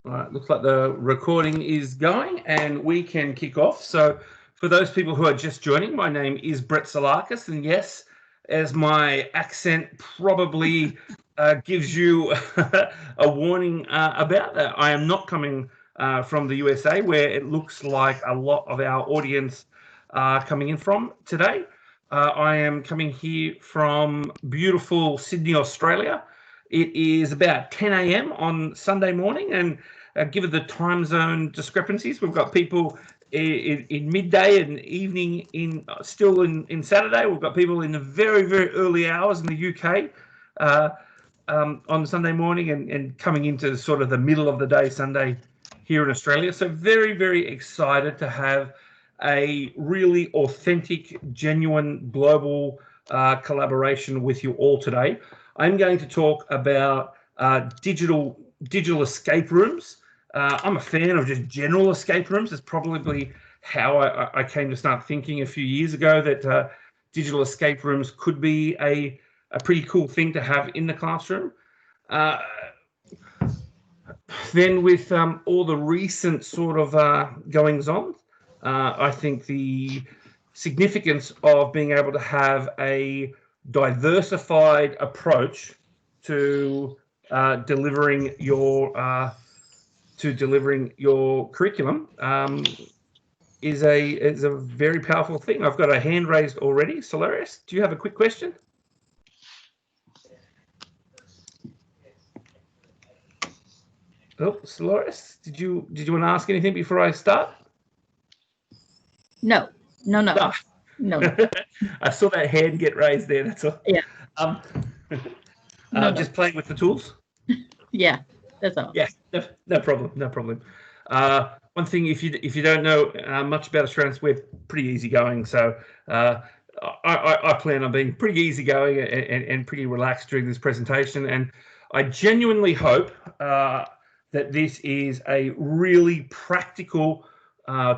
All right, looks like the recording is going and we can kick off. So for those people who are just joining, my name is Brett Salakas, and yes, as my accent probably gives you a warning about that, I am not coming from the USA, where it looks like a lot of our audience are coming in from today. I am coming here from beautiful Sydney, Australia. It is about 10 a.m. on Sunday morning, and given the time zone discrepancies, we've got people in midday and evening still in Saturday. We've got people in the very, very early hours in the UK on Sunday morning, and coming into sort of the middle of the day Sunday here in Australia. So very, very excited to have a really authentic, genuine global collaboration with you all today. I'm going to talk about digital escape rooms. I'm a fan of just general escape rooms. It's probably how I came to start thinking a few years ago that digital escape rooms could be a pretty cool thing to have in the classroom. Then with all the recent sort of goings on, I think the significance of being able to have a diversified approach to delivering your curriculum is a very powerful thing. I've got a hand raised already. Salakas, do you have a quick question? Oh, Salakas, did you want to ask anything before I start? No. I saw that hand get raised there. That's all. Yeah. Just playing with the tools. Yeah, that's all. Yeah, no problem. One thing, if you don't know much about Australians, we're pretty easygoing. So I plan on being pretty easygoing and pretty relaxed during this presentation. And I genuinely hope that this is a really practical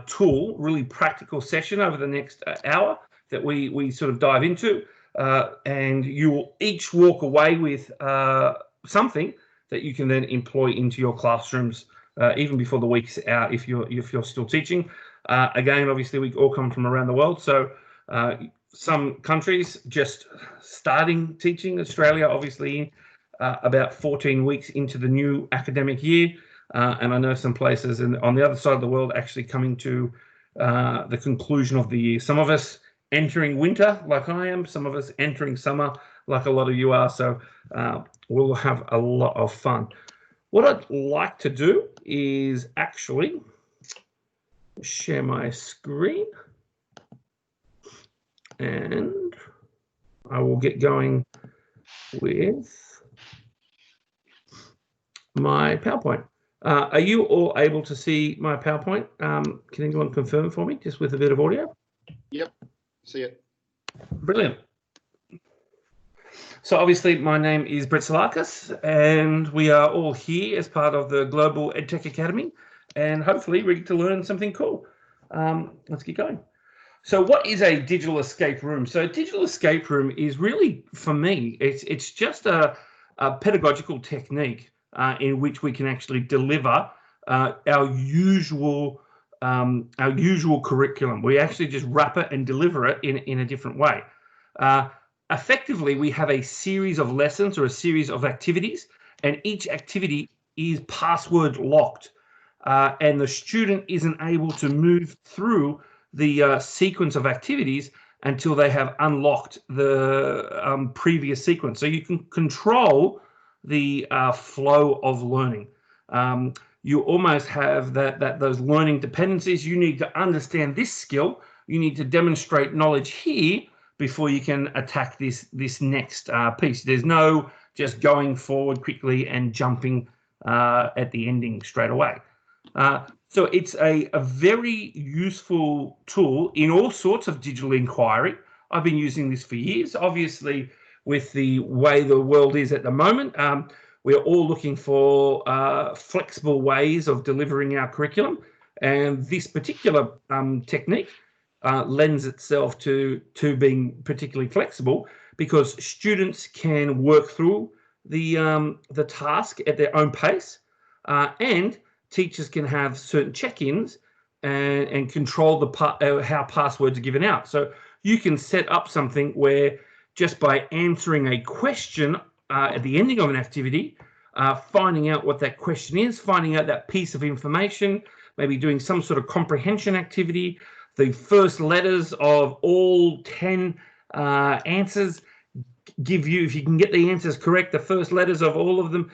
tool, really practical session over the next hour that we sort of dive into, and you will each walk away with something that you can then employ into your classrooms even before the week's out if you're still teaching. Again, obviously we all come from around the world, so some countries just starting teaching. Australia obviously about 14 weeks into the new academic year. And I know some places on the other side of the world actually coming to the conclusion of the year. Some of us entering winter like I am, some of us entering summer like a lot of you are. So we'll have a lot of fun. What I'd like to do is actually share my screen, and I will get going with my PowerPoint. Are you all able to see my PowerPoint? Can anyone confirm for me, just with a bit of audio? Yep, see it. Brilliant. So obviously my name is Brett Salakas, and we are all here as part of the Global EdTech Academy, and hopefully ready to learn something cool. Let's get going. So what is a digital escape room? So a digital escape room is really, for me, it's just a pedagogical technique in which we can actually deliver our usual curriculum. We actually just wrap it and deliver it in a different way. Effectively, we have a series of lessons or a series of activities, and each activity is password locked, and the student isn't able to move through the sequence of activities until they have unlocked the previous sequence. So you can control the flow of learning. You almost have those learning dependencies. You need to understand this skill. You need to demonstrate knowledge here before you can attack this next piece. There's no just going forward quickly and jumping at the ending straight away. So it's a very useful tool in all sorts of digital inquiry. I've been using this for years. Obviously, with the way the world is at the moment, we're all looking for flexible ways of delivering our curriculum. And this particular technique lends itself to being particularly flexible, because students can work through the task at their own pace, and teachers can have certain check-ins and control how passwords are given out. So you can set up something where just by answering a question at the ending of an activity, finding out what that question is, finding out that piece of information, maybe doing some sort of comprehension activity, the first letters of all 10 answers give you, if you can get the answers correct, the first letters of all of them,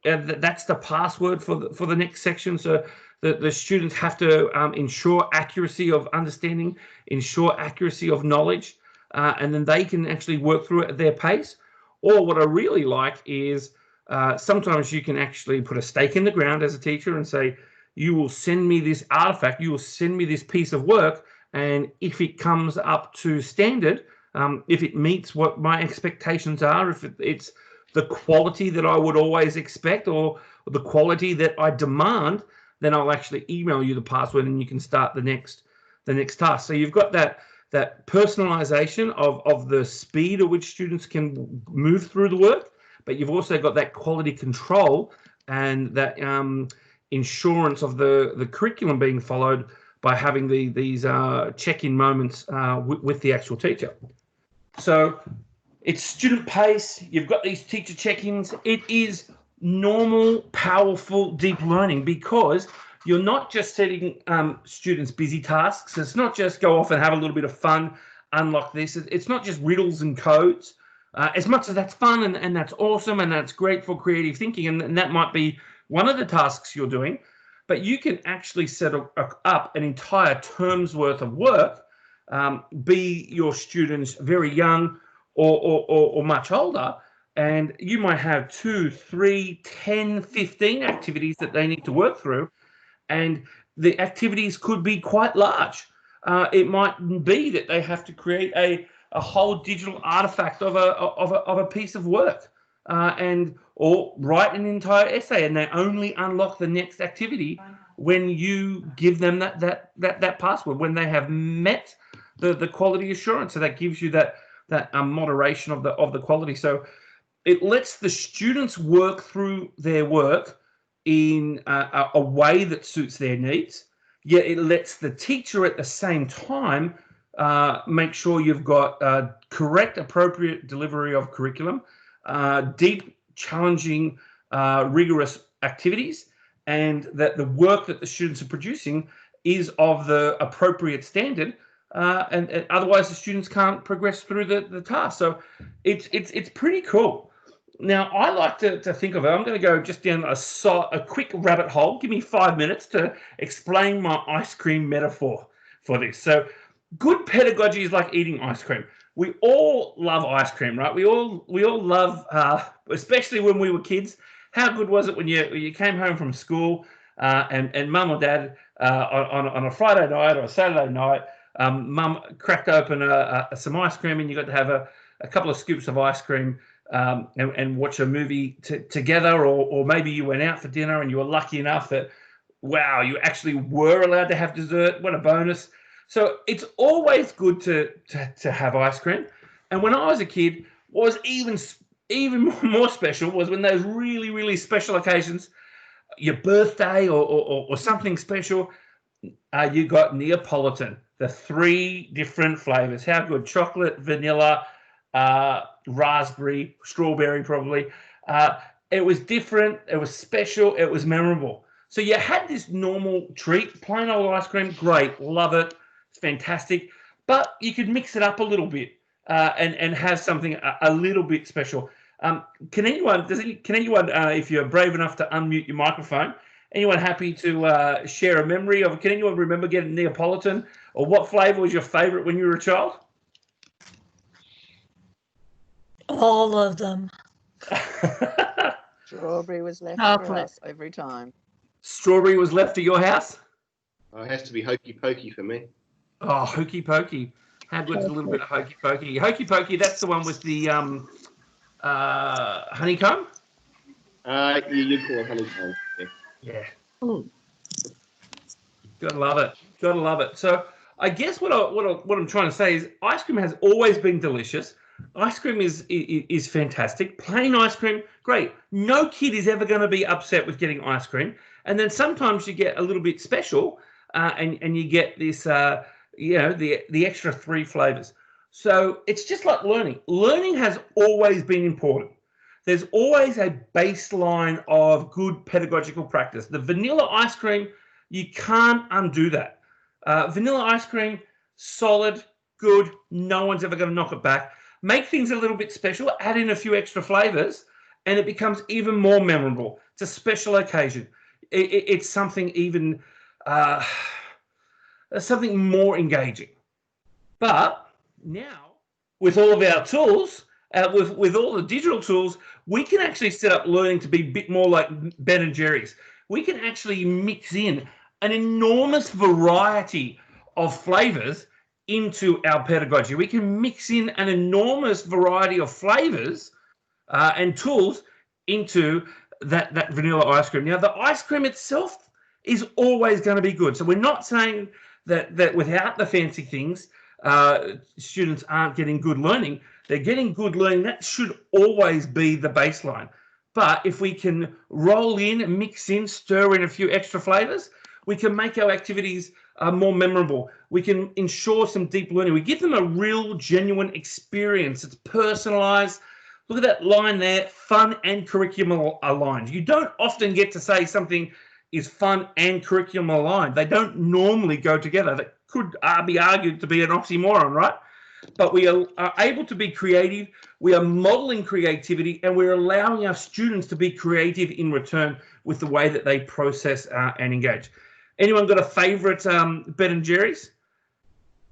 that's the password for the next section. So the students have to ensure accuracy of understanding, ensure accuracy of knowledge, and then they can actually work through it at their pace. Or what I really like is sometimes you can actually put a stake in the ground as a teacher and say, you will send me this artifact, you will send me this piece of work, and if it comes up to standard, if it meets what my expectations are, if it's the quality that I would always expect or the quality that I demand, then I'll actually email you the password and you can start the next task. So you've got that personalization of the speed at which students can move through the work, but you've also got that quality control and that insurance of the curriculum being followed by having these check-in moments with the actual teacher. So it's student pace. You've got these teacher check-ins. It is normal, powerful, deep learning because you're not just setting students busy tasks. It's not just go off and have a little bit of fun, unlock this. It's not just riddles and codes. As much as that's fun and that's awesome and that's great for creative thinking, and that might be one of the tasks you're doing, but you can actually set up an entire term's worth of work, be your students very young or much older, and you might have 2, 3, 10, 15 activities that they need to work through, and the activities could be quite large. It might be that they have to create a whole digital artifact of a piece of work, or write an entire essay, and they only unlock the next activity when you give them that password, when they have met the quality assurance. So that gives you that moderation of the quality. So it lets the students work through their work in a way that suits their needs, yet it lets the teacher at the same time make sure you've got correct, appropriate delivery of curriculum, deep, challenging, rigorous activities, and that the work that the students are producing is of the appropriate standard, and otherwise the students can't progress through the task. So it's pretty cool. Now, I like to think of it. I'm going to go just down a quick rabbit hole. Give me 5 minutes to explain my ice cream metaphor for this. So good pedagogy is like eating ice cream. We all love ice cream, right? We all love, especially when we were kids. How good was it when you came home from school and mum or dad on a Friday night or a Saturday night, mum cracked open some ice cream and you got to have a couple of scoops of ice cream and watch a movie together, or maybe you went out for dinner and you were lucky enough that, wow, you actually were allowed to have dessert. What a bonus. So it's always good to have ice cream. And when I was a kid, what was even more special was when those really, really special occasions, your birthday or something special, you got Neapolitan, the 3 different flavors. How good? Chocolate, vanilla, raspberry, strawberry probably. It was different, it was special, it was memorable. So you had this normal treat, plain old ice cream, great, love it, it's fantastic. But you could mix it up a little bit and have something a little bit special. Can anyone, if you're brave enough to unmute your microphone, anyone happy to share a memory of, can anyone remember getting Neapolitan, or what flavour was your favourite when you were a child? All of them. Strawberry was left Chocolate. for us every time. Strawberry was left at your house? Oh, it has to be Hokey Pokey for me. Oh, Hokey Pokey. How good's a little bit of Hokey Pokey? Hokey Pokey, that's the one with the honeycomb? You'd call it honeycomb. Yeah. Ooh. Gotta love it. Gotta love it. So I guess what I'm trying to say is ice cream has always been delicious. Ice cream is fantastic. Plain ice cream, great. No kid is ever going to be upset with getting ice cream. And then sometimes you get a little bit special and you get this, the extra 3 flavors. So it's just like learning. Learning has always been important. There's always a baseline of good pedagogical practice. The vanilla ice cream, you can't undo that. Vanilla ice cream, solid, good, no one's ever going to knock it back. Make things a little bit special, add in a few extra flavors, and it becomes even more memorable. It's a special occasion. It's something even, something more engaging. But now, with all of our tools, with all the digital tools, we can actually set up learning to be a bit more like Ben and Jerry's. We can actually mix in an enormous variety of flavors into our pedagogy. We can mix in an enormous variety of flavors and tools into that vanilla ice cream. Now, the ice cream itself is always going to be good. So we're not saying that without the fancy things, students aren't getting good learning. They're getting good learning. That should always be the baseline. But if we can roll in, mix in, stir in a few extra flavors, we can make our activities more memorable. We can ensure some deep learning. We give them a real, genuine experience. It's personalized. Look at that line there, fun and curriculum aligned. You don't often get to say something is fun and curriculum aligned. They don't normally go together. That could be argued to be an oxymoron, right? But we are able to be creative. We are modeling creativity, and we're allowing our students to be creative in return with the way that they process and engage. Anyone got a favorite Ben and Jerry's?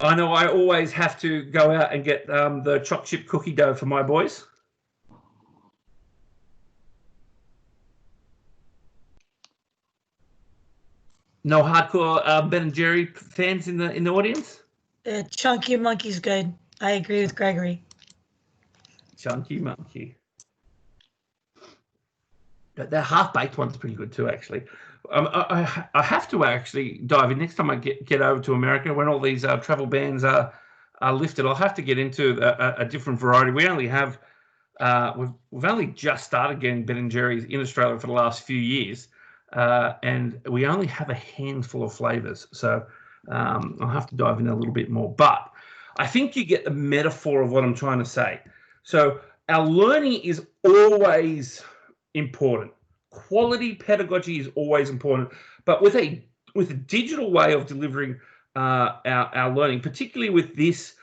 I know I always have to go out and get the choc chip cookie dough for my boys. No hardcore Ben and Jerry fans in the audience? Chunky Monkey's good. I agree with Gregory. Chunky Monkey. The half-baked one's pretty good too, actually. I have to actually dive in next time I get over to America when all these travel bans are lifted. I'll have to get into a different variety. We only have we've only just started getting Ben and Jerry's in Australia for the last few years, and we only have a handful of flavors. So I'll have to dive in a little bit more. But I think you get the metaphor of what I'm trying to say. So our learning is always important. Quality pedagogy is always important, but with a digital way of delivering our learning, particularly with this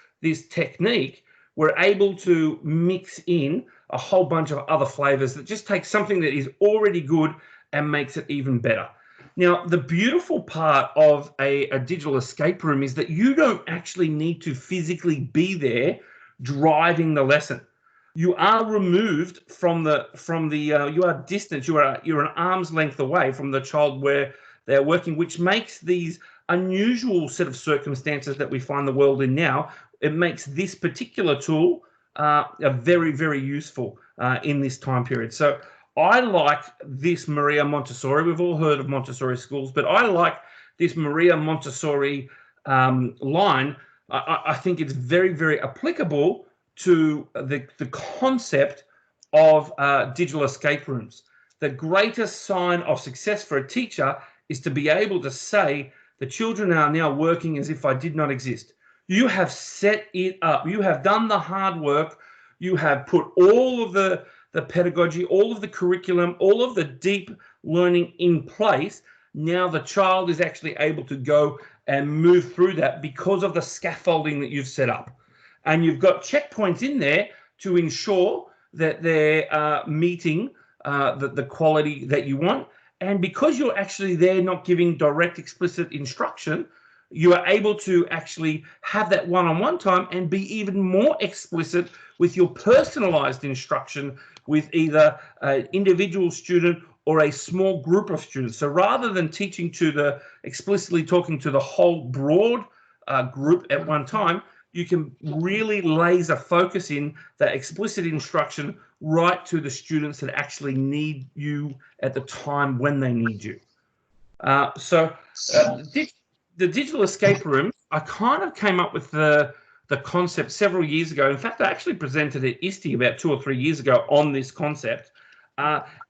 technique, we're able to mix in a whole bunch of other flavors that just take something that is already good and makes it even better. Now, the beautiful part of a digital escape room is that you don't actually need to physically be there driving the lesson. You are removed from you are distant. You're an arm's length away from the child where they're working, which makes these unusual set of circumstances that we find the world in now. It makes this particular tool very, very useful in this time period. So I like this Maria Montessori. We've all heard of Montessori schools, but I like this Maria Montessori line. I think it's very, very applicable to the concept of digital escape rooms. The greatest sign of success for a teacher is to be able to say, the children are now working as if I did not exist. You have set it up. You have done the hard work. You have put all of the pedagogy, all of the curriculum, all of the deep learning in place. Now the child is actually able to go and move through that because of the scaffolding that you've set up. And you've got checkpoints in there to ensure that they're meeting the quality that you want. And because you're actually there not giving direct, explicit instruction, you are able to actually have that one-on-one time and be even more explicit with your personalized instruction with either an individual student or a small group of students. So rather than teaching to explicitly talking to the whole broad group at one time, you can really laser focus in that explicit instruction right to the students that actually need you at the time when they need you. The digital escape room, I kind of came up with the concept several years ago. In fact, I actually presented at ISTE about 2 or 3 years ago on this concept.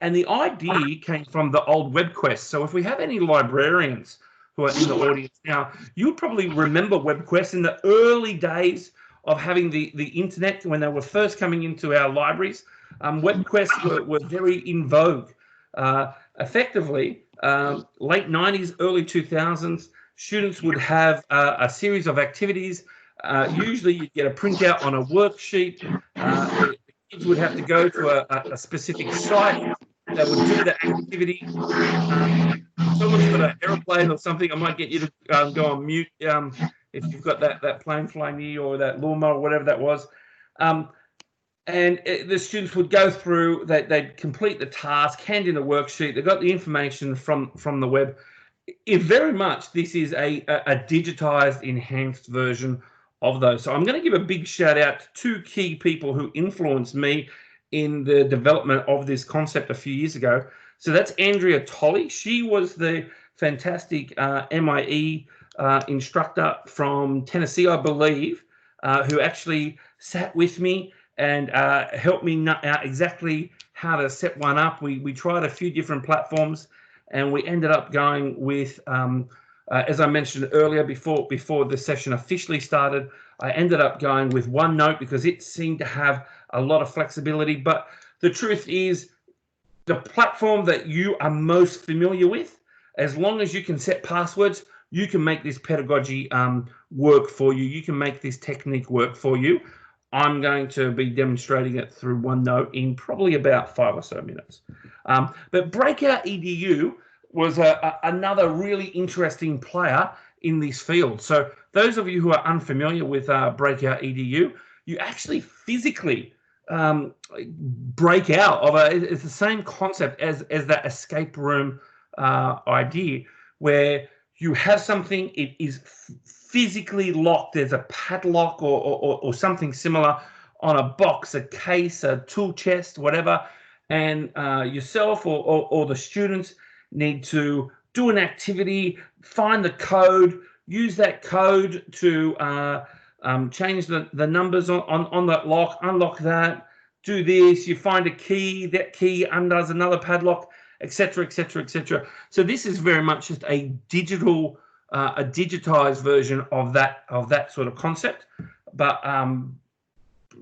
And the idea came from the old WebQuest. So if we have any librarians who are in the audience now, you'll probably remember WebQuest in the early days of having the internet when they were first coming into our libraries. WebQuest were very in vogue. Effectively, late 90s, early 2000s, students would have a series of activities. Usually you'd get a printout on a worksheet. The kids would have to go to a specific site that would do the activity. Someone's got an aeroplane or something. I might get you to go on mute if you've got that plane flying near you or that lawnmower or whatever that was. The students would go through, they'd complete the task, hand in a worksheet. They got the information from the web. Very much, this is a digitized, enhanced version of those. So I'm going to give a big shout out to two key people who influenced me in the development of this concept a few years ago. So that's Andrea Tolley. She was the fantastic MIE instructor from Tennessee, I believe, who actually sat with me and helped me out exactly how to set one up. We tried a few different platforms, and we ended up going with, as I mentioned earlier, before the session officially started, I ended up going with OneNote because it seemed to have a lot of flexibility. But the truth is, the platform that you are most familiar with, as long as you can set passwords, you can make this pedagogy work for you. You can make this technique work for you. I'm going to be demonstrating it through OneNote in probably about 5 or so minutes. But Breakout EDU was another really interesting player in this field. So those of you who are unfamiliar with Breakout EDU, you actually physically break out of it's the same concept as that escape room idea, where you have something, it is physically locked. There's a padlock or something similar on a box, a case, a tool chest, whatever, and yourself or the students need to do an activity, find the code, use that code to change the numbers on that lock, unlock that, do this, you find a key, that key undoes another padlock, etc., etc., etc. So this is very much just a digitized version of that sort of concept, but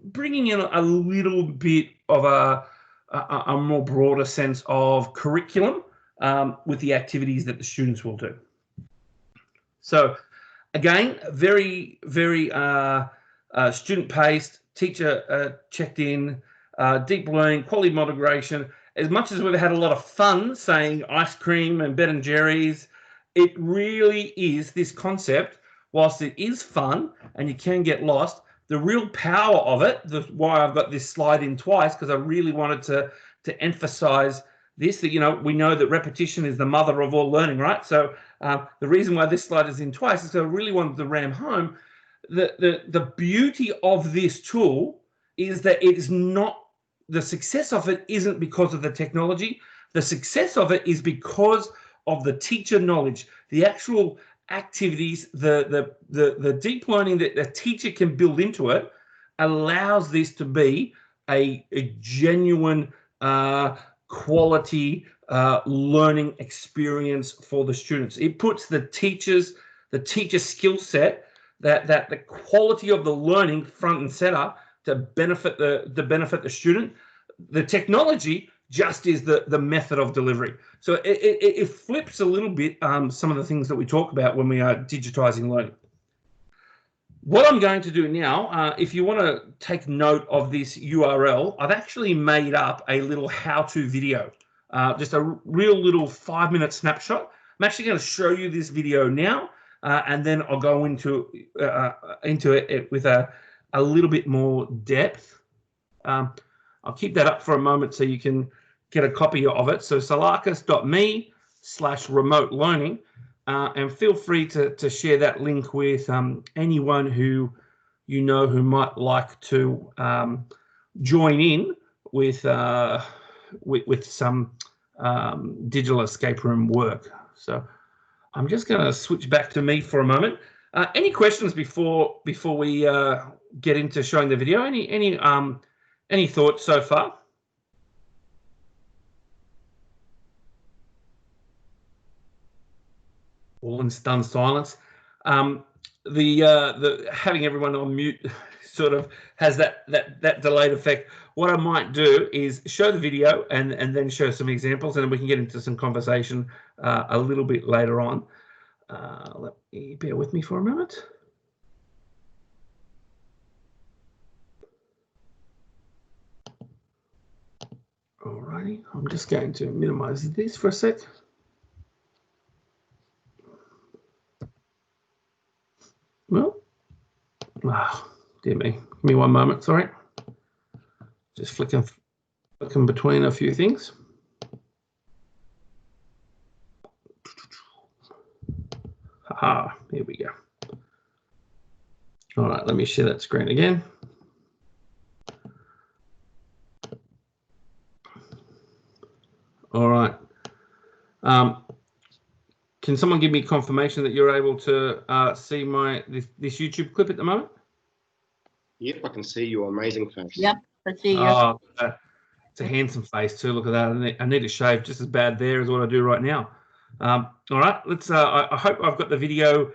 bringing in a little bit of a more broader sense of curriculum with the activities that the students will do. So again, very, very student-paced, teacher checked in, deep learning, quality moderation. As much as we've had a lot of fun saying ice cream and Ben and Jerry's, it really is this concept, whilst it is fun and you can get lost, the real power of it, why I've got this slide in twice, because I really wanted to emphasize this, that, we know that repetition is the mother of all learning, right? So the reason why this slide is in twice is because I really wanted to ram home the beauty of this tool is that it is not, the success of it isn't because of the technology. The success of it is because of the teacher knowledge, the actual activities, the deep learning that the teacher can build into it allows this to be a genuine quality learning experience for the students. It puts the teacher skill set, that the quality of the learning front and center to benefit the student. The technology just is the method of delivery. So it flips a little bit some of the things that we talk about when we are digitizing learning. What I'm going to do now, if you want to take note of this URL, I've actually made up a little how-to video, just a real little 5-minute snapshot. I'm actually going to show you this video now, and then I'll go into it with a little bit more depth. I'll keep that up for a moment so you can get a copy of it. So salakas.me/remote learning, and feel free to share that link with anyone who who might like to join in with some digital escape room work. So I'm just going to switch back to me for a moment. Any questions before we get into showing the video? Any thoughts so far? all in stunned silence. The having everyone on mute sort of has that delayed effect. What I might do is show the video and then show some examples, and then we can get into some conversation a little bit later on. Let me bear with me for a moment. Alrighty, I'm just going to minimize this for a sec. Well, dear me. Give me one moment, sorry. Just flicking between a few things. Here we go. All right, let me share that screen again. All right. Can someone give me confirmation that you're able to see this YouTube clip at the moment? Yep, I can see your amazing face. Yep, I see you. Oh, it's a handsome face too. Look at that. I need to shave just as bad there as what I do right now. All right, let's. I hope I've got the video,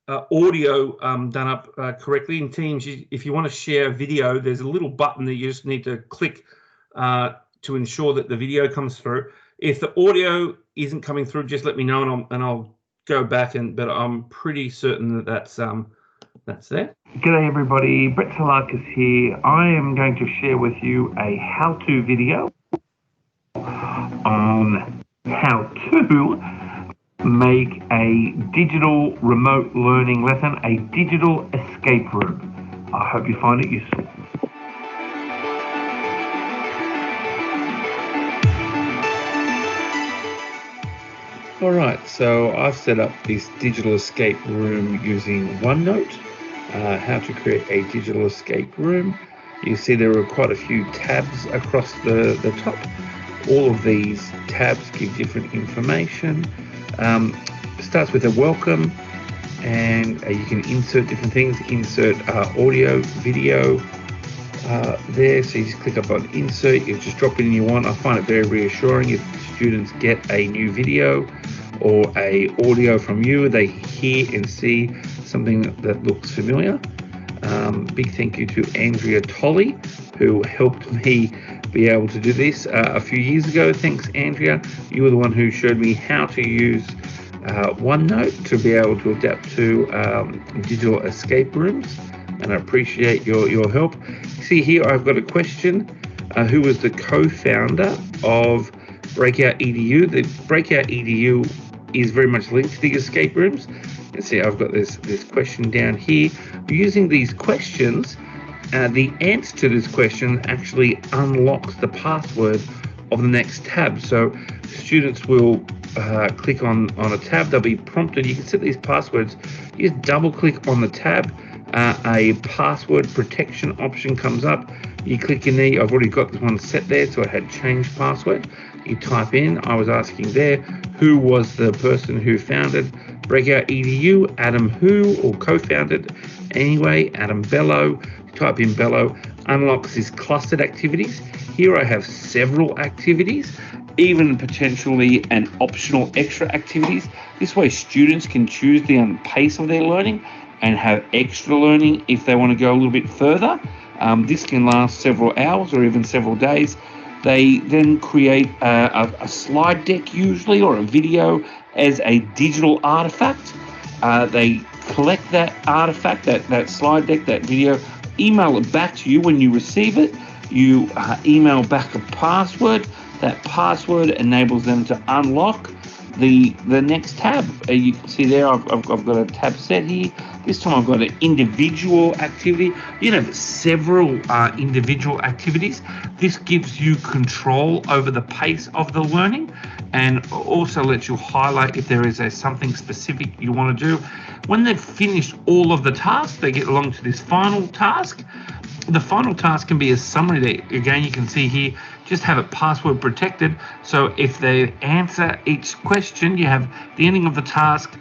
audio done up correctly. In Teams, if you want to share video, there's a little button that you just need to click to ensure that the video comes through. If the audio isn't coming through, just let me know and I'll go back. But I'm pretty certain that that's there. G'day everybody, Brett Salakas here. I am going to share with you a how-to video on how to make a digital remote learning lesson, a digital escape room. I hope you find it useful. All right, so I've set up this digital escape room using OneNote. How to create a digital escape room. You see there are quite a few tabs across the top. All of these tabs give different information. Starts with a welcome, and you can insert different things. Insert audio, video there. So you just click up on insert. You just drop it in you want. I find it very reassuring if students get a new video or a audio from you, they hear and see something that looks familiar. Big thank you to Andrea Tolley, who helped me be able to do this a few years ago. Thanks, Andrea. You were the one who showed me how to use OneNote to be able to adapt to digital escape rooms, and I appreciate your help. See here, I've got a question. Who was the co-founder of Breakout EDU? The Breakout EDU is very much linked to the escape rooms. You see, I've got this question down here. Using these questions, the answer to this question actually unlocks the password of the next tab. So students will click on a tab, they'll be prompted. You can set these passwords. You just double click on the tab, a password protection option comes up. You click in there. I've already got this one set there, so I had changed password. You type in, I was asking there, who was the person who founded Breakout EDU? Adam who, or co-founded anyway, Adam Bello. Type in Bello, unlocks his clustered activities. Here I have several activities, even potentially an optional extra activities. This way students can choose the pace of their learning and have extra learning if they want to go a little bit further. This can last several hours or even several days. They then create a slide deck usually, or a video, as a digital artifact. They collect that artifact, that slide deck, that video, email it back to you when you receive it. You email back a password. That password enables them to unlock the next tab. You can see there I've got a tab set here. This time I've got an individual activity. You know, several individual activities. This gives you control over the pace of the learning, and also lets you highlight if there is something specific you want to do. When they've finished all of the tasks, they get along to this final task. The final task can be a summary that, again, you can see here, just have it password protected. So if they answer each question, you have the ending of the task.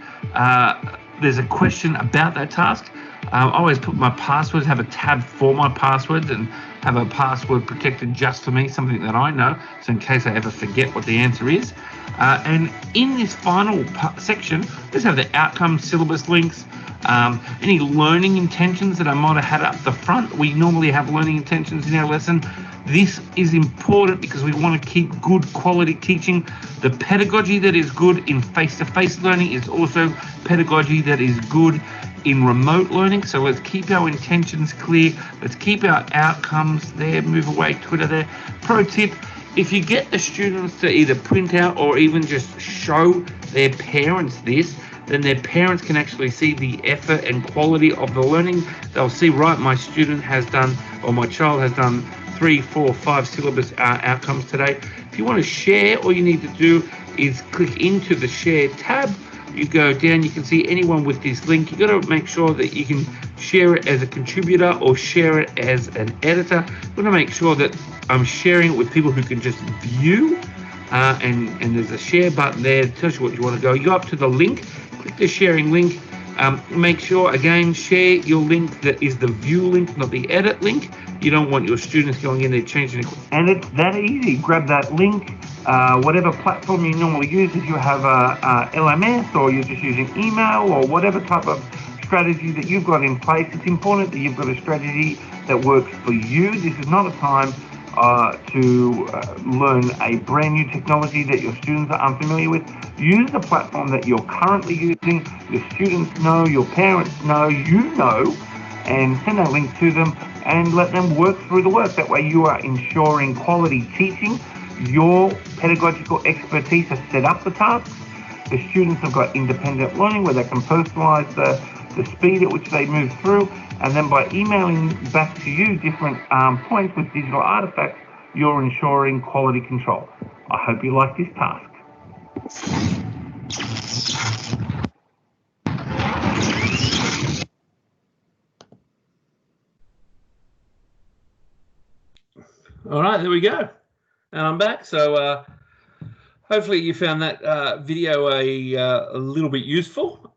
There's a question about that task. I always put my passwords, have a tab for my passwords, and have a password protected just for me, something that I know, so in case I ever forget what the answer is. And in this final section, let's have the outcome syllabus links, any learning intentions that I might have had up the front. We normally have learning intentions in our lesson. This is important because we want to keep good quality teaching. The pedagogy that is good in face-to-face learning is also pedagogy that is good in remote learning. So let's keep our intentions clear. Let's keep our outcomes there. Move away Twitter there. Pro tip, if you get the students to either print out or even just show their parents this, then their parents can actually see the effort and quality of the learning. They'll see, right, my student has done, or my child has done 3, 4, 5 syllabus outcomes today. If you want to share, all you need to do is click into the share tab. You go down, you can see anyone with this link. You got to make sure that you can share it as a contributor or share it as an editor. You want to make sure that I'm sharing it with people who can just view, and there's a share button there that tells you what you want to go. You go up to the link, click the sharing link. Make sure, again, share your link that is the view link, not the edit link. You don't want your students going in there changing it. And it's that easy. Grab that link, whatever platform you normally use. If you have a LMS or you're just using email or whatever type of strategy that you've got in place, it's important that you've got a strategy that works for you. This is not a time to learn a brand new technology that your students are unfamiliar with. Use the platform that you're currently using, your students know, your parents know, you know, and send that link to them and let them work through the work. That way you are ensuring quality teaching. Your pedagogical expertise has set up the tasks. The students have got independent learning where they can personalize the speed at which they move through. And then by emailing back to you different points with digital artifacts, you're ensuring quality control. I hope you like this task. All right, there we go. And I'm back. So hopefully you found that video a little bit useful.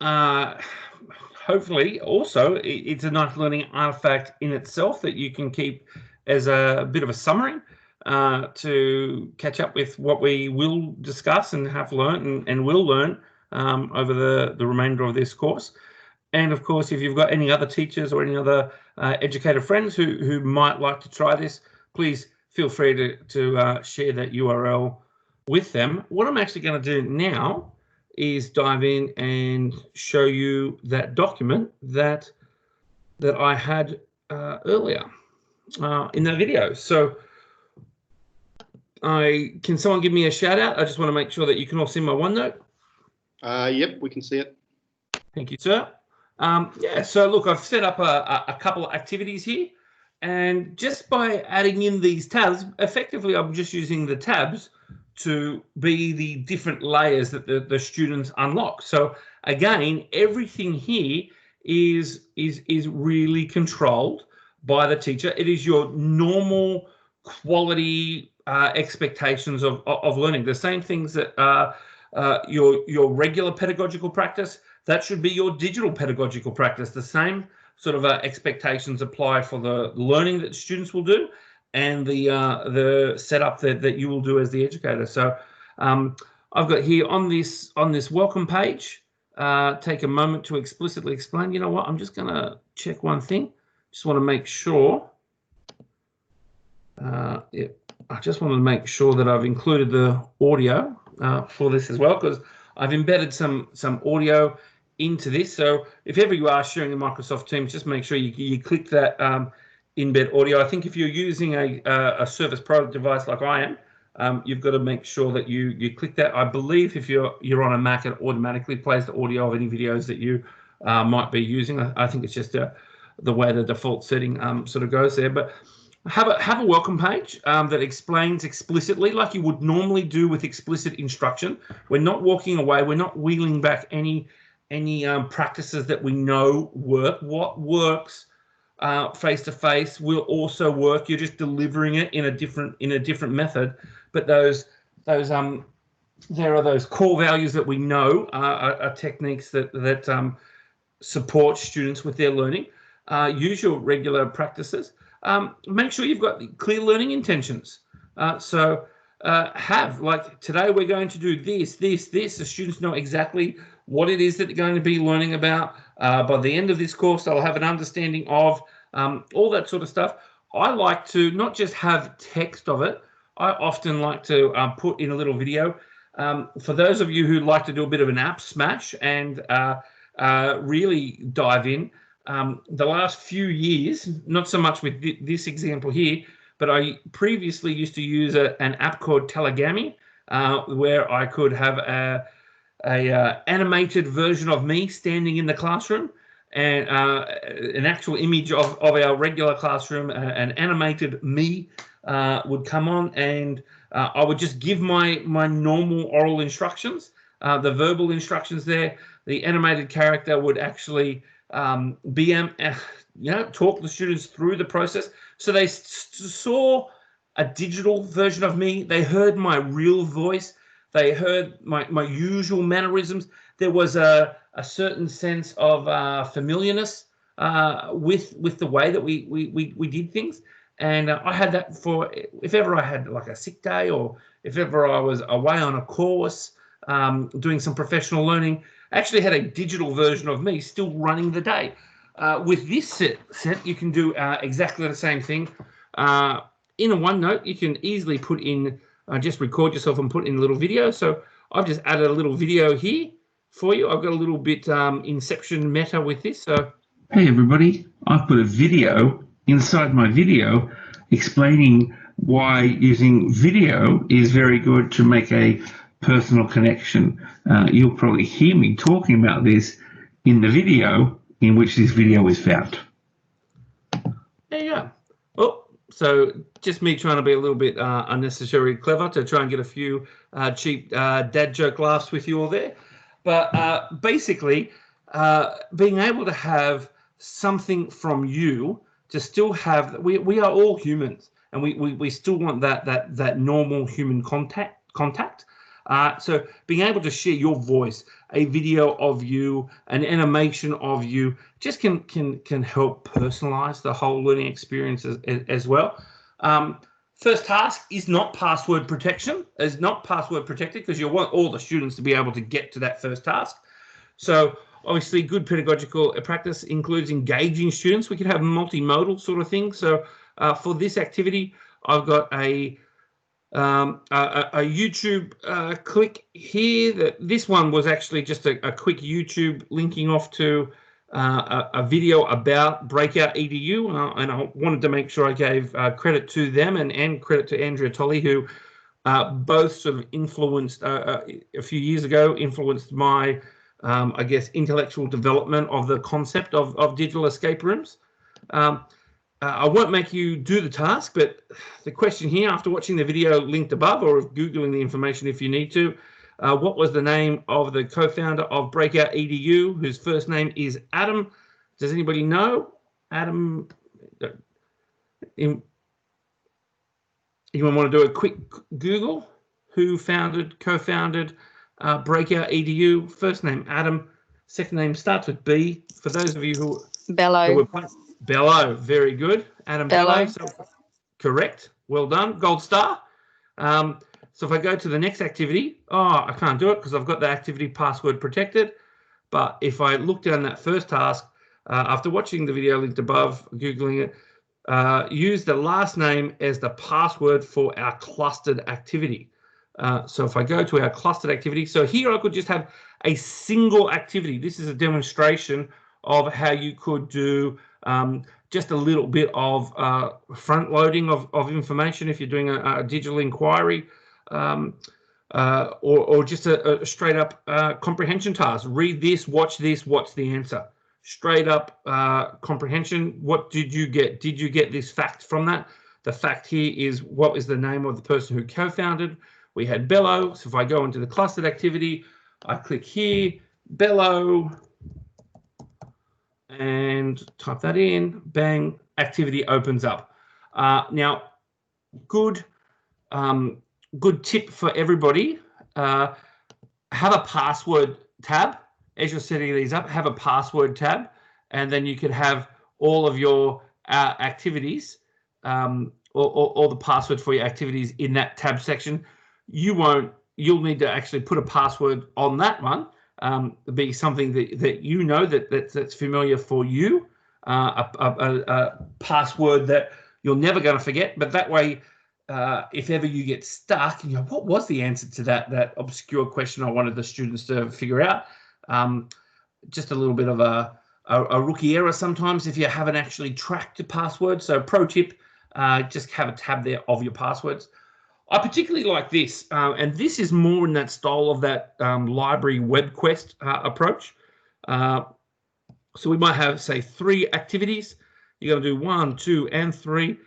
Hopefully also it's a nice learning artifact in itself that you can keep as a bit of a summary to catch up with what we will discuss and have learned and will learn over the remainder of this course. And of course, if you've got any other teachers or any other educator friends who might like to try this, please feel free to share that URL with them. What I'm actually going to do now is dive in and show you that document that I had earlier in that video. So can someone give me a shout out? I just want to make sure that you can all see my OneNote. Yep, we can see it. Thank you, sir. Yeah, so look, I've set up a couple of activities here, and just by adding in these tabs, effectively I'm just using the tabs to be the different layers that the students unlock. So again, everything here is really controlled by the teacher. It is your normal quality expectations of learning. The same things that your regular pedagogical practice, that should be your digital pedagogical practice. The same sort of expectations apply for the learning that students will do and the setup that you will do as the educator. So I've got here on this welcome page, take a moment to explicitly explain. You know what? I'm just going to check one thing. Just want to make sure. Yeah, I just want to make sure that I've included the audio for this as well, because I've embedded some audio into this. So if ever you are sharing in Microsoft Teams, just make sure you click that embed audio. I think if you're using a Surface Pro device like I am, you've got to make sure that you click that. I believe if you're on a Mac, it automatically plays the audio of any videos that you might be using. I think it's just the way the default setting sort of goes there. But have a welcome page that explains explicitly, like you would normally do with explicit instruction. We're not walking away. We're not wheeling back any practices that we know work. What works face-to-face will also work. You're just delivering it in a different method. But there are those core values that we know are techniques that support students with their learning. use your regular practices. Make sure you've got clear learning intentions. Have, like, today we're going to do this. The students know exactly what it is that they're going to be learning about. By the end of this course, they'll have an understanding of all that sort of stuff. I like to not just have text of it. I often like to put in a little video. For those of you who like to do a bit of an app smash and really dive in, the last few years, not so much with this example here, but I previously used to use an app called Telegami, where I could have a animated version of me standing in the classroom, and an actual image of our regular classroom. An animated me would come on, and I would just give my normal oral instructions, the verbal instructions there. The animated character would actually talk the students through the process. So they saw a digital version of me. They heard my real voice. They heard my usual mannerisms. There was a certain sense of familiarness with the way that we did things. And I had that for if ever I had like a sick day, or if ever I was away on a course doing some professional learning. I actually had a digital version of me still running the day. With this set, you can do exactly the same thing. In a OneNote, you can easily put in, just record yourself and put in a little video. So I've just added a little video here for you. I've got a little bit Inception meta with this. So, hey everybody, I've put a video inside my video explaining why using video is very good to make a personal connection. You'll probably hear me talking about this in the video in which this video is found. There you go. Well, so just me trying to be a little bit unnecessarily clever to try and get a few cheap dad joke laughs with you all there. But basically, being able to have something from you to still have, we are all humans, and we still want that normal human contact. So being able to share your voice, a video of you, an animation of you, just can help personalize the whole learning experience as well. First task is not password protection. It's not password protected because you want all the students to be able to get to that first task. So obviously good pedagogical practice includes engaging students. We can have multimodal sort of thing. So for this activity, I've got a YouTube click here. This one was actually just a quick YouTube linking off to a video about Breakout EDU, and I wanted to make sure I gave credit to them and credit to Andrea Tolley, who both sort of influenced a few years ago, influenced my I guess intellectual development of the concept of digital escape rooms. I won't make you do the task, but the question here, after watching the video linked above, or Googling the information if you need to, what was the name of the co-founder of Breakout EDU, whose first name is Adam? Does anybody know? Adam, anyone want to do a quick Google? Who co-founded Breakout EDU? First name Adam, second name starts with B. For those of you who Bello. Bello, very good. Adam Bello. So, correct. Well done. Gold star. So if I go to the next activity, I can't do it because I've got the activity password protected. But if I look down that first task, after watching the video linked above, Googling it, use the last name as the password for our clustered activity. So if I go to our clustered activity, so here I could just have a single activity. This is a demonstration of how you could do just a little bit of front loading of information if you're doing a digital inquiry, or just a straight up comprehension task. Read this, what's the answer? Straight up comprehension. What did you get? Did you get this fact from that? The fact here is what is the name of the person who co-founded. We had Bello. So if I go into the clustered activity, I click here, Bello, and type that in, bang, activity opens up. Now, good tip for everybody, have a password tab. As you're setting these up, have a password tab, and then you could have all of your activities, or the password for your activities in that tab section, you'll need to actually put a password on that one, be something that you know that's familiar for you, a password that you're never going to forget. But that way, if ever you get stuck, and you go, what was the answer to that obscure question I wanted the students to figure out? Just a little bit of a rookie error sometimes if you haven't actually tracked your password. So pro tip, just have a tab there of your passwords. I particularly like this, and this is more in that style of that library web quest approach. So we might have, say, 3 activities. You're going to do 1, 2, and 3.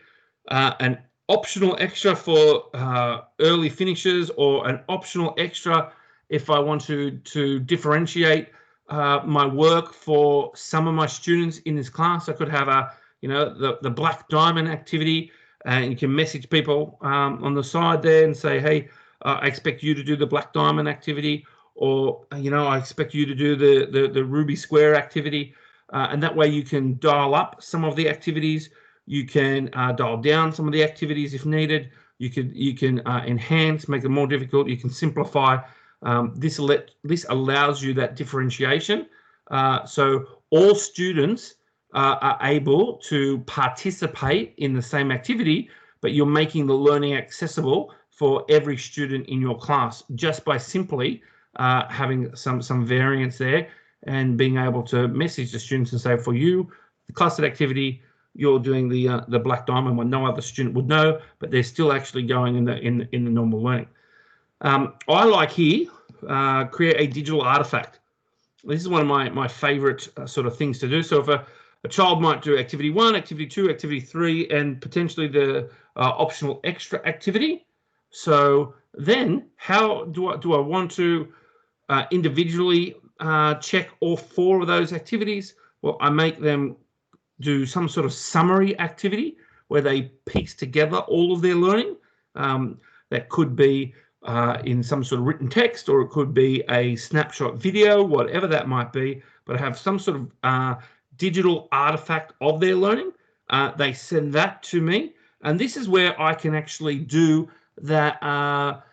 An optional extra for early finishes, or an optional extra if I want to differentiate my work for some of my students in this class. I could have the black diamond activity, and you can message people on the side there and say, hey, I expect you to do the black diamond activity, or I expect you to do the ruby square activity, and that way you can dial up some of the activities. You can dial down some of the activities if needed. You can enhance, make them more difficult. You can simplify. This allows you that differentiation. So all students are able to participate in the same activity, but you're making the learning accessible for every student in your class just by simply having some variance there and being able to message the students and say, for you, the clustered activity, you're doing the black diamond one. No other student would know, but they're still actually going in the normal learning. I like here, create a digital artifact. This is one of my favorite sort of things to do. So if a child might do activity 1, activity 2, activity 3, and potentially the optional extra activity. So then how do I want to individually check all 4 of those activities? Well, I make them do some sort of summary activity where they piece together all of their learning. That could be in some sort of written text, or it could be a snapshot video, whatever that might be, but I have some sort of digital artifact of their learning. They send that to me, and this is where I can actually do that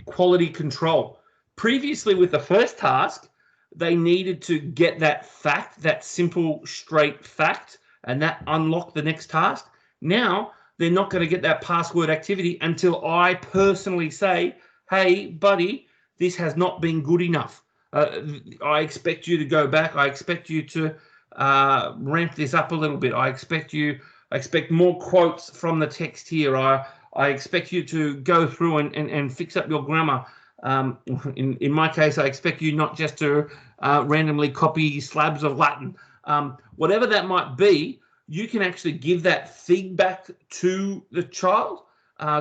quality control. Previously, with the first task, they needed to get that fact, that simple, straight fact, and that unlocked the next task. Now, they're not going to get that password activity until I personally say, hey, buddy, this has not been good enough. I expect you to go back. I expect you to ramp this up a little bit. I expect more quotes from the text here. I expect you to go through and fix up your grammar. In my case, I expect you not just to randomly copy slabs of Latin. Whatever that might be, you can actually give that feedback to the child,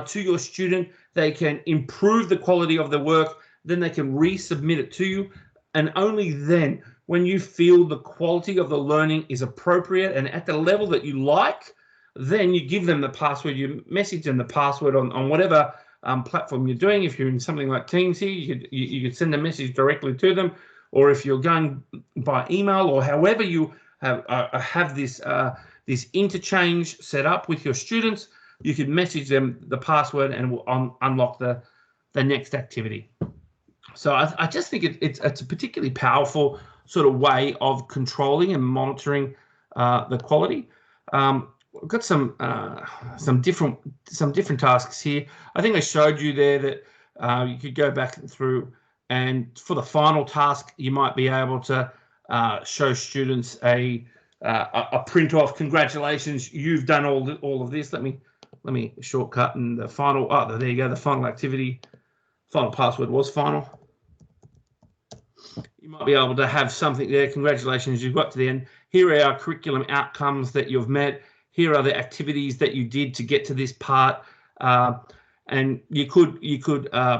to your student. They can improve the quality of the work. Then they can resubmit it to you. And only then, when you feel the quality of the learning is appropriate and at the level that you like, then you give them the password. You message them the password on whatever platform you're doing. If you're in something like Teams here, you could send a message directly to them, or if you're going by email, or however you have this interchange set up with your students, you can message them the password and will unlock the next activity. So I just think it's a particularly powerful sort of way of controlling and monitoring the quality. We've got some different tasks here. I think I showed you there that you could go back through, and for the final task, you might be able to show students a print off. Congratulations, you've done all of this. Let me shortcut, and the final. Oh, there you go. The final activity, final password was final. You might be able to have something there. Congratulations, you've got to the end. Here are our curriculum outcomes that you've met. Here are the activities that you did to get to this part, and you could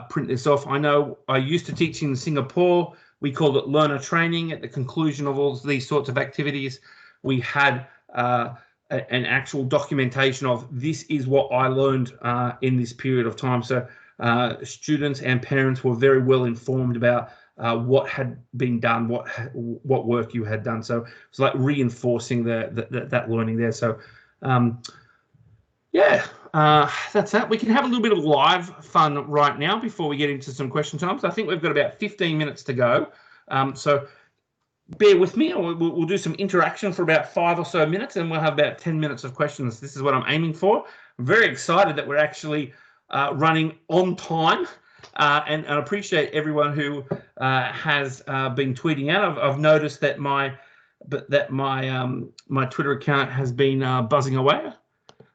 print this off. I know I used to teach in Singapore. We called it learner training. At the conclusion of all these sorts of activities, we had an actual documentation of this is what I learned in this period of time. So students and parents were very well informed about what had been done, what work you had done. So it's like reinforcing that learning there. So that's that. We can have a little bit of live fun right now before we get into some question times. I think we've got about 15 minutes to go. So bear with me. We'll do some interaction for about 5 or so minutes, and we'll have about 10 minutes of questions. This is what I'm aiming for. I'm very excited that we're actually running on time, and I appreciate everyone who has been tweeting out. I've noticed that my Twitter account has been buzzing away.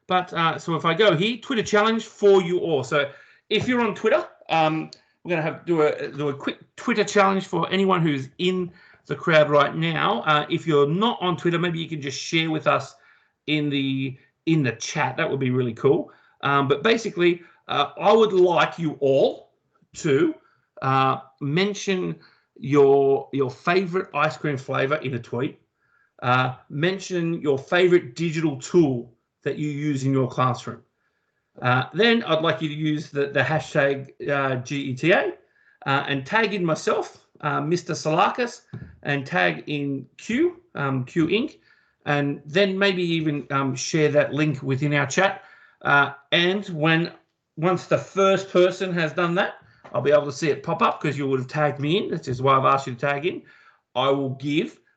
But so if I go here, Twitter challenge for you all. So if you're on Twitter, we're going to do a quick Twitter challenge for anyone who's in the crowd right now. If you're not on Twitter, maybe you can just share with us in the chat. That would be really cool. But basically, I would like you all to mention your favorite ice cream flavor in a tweet. Mention your favorite digital tool that you use in your classroom. Then I'd like you to use the hashtag GETA and tag in myself, Mr. Salakas, and tag in Q Inc. And then maybe even share that link within our chat. And once the first person has done that, I'll be able to see it pop up because you would have tagged me in. This is why I've asked you to tag in. We're going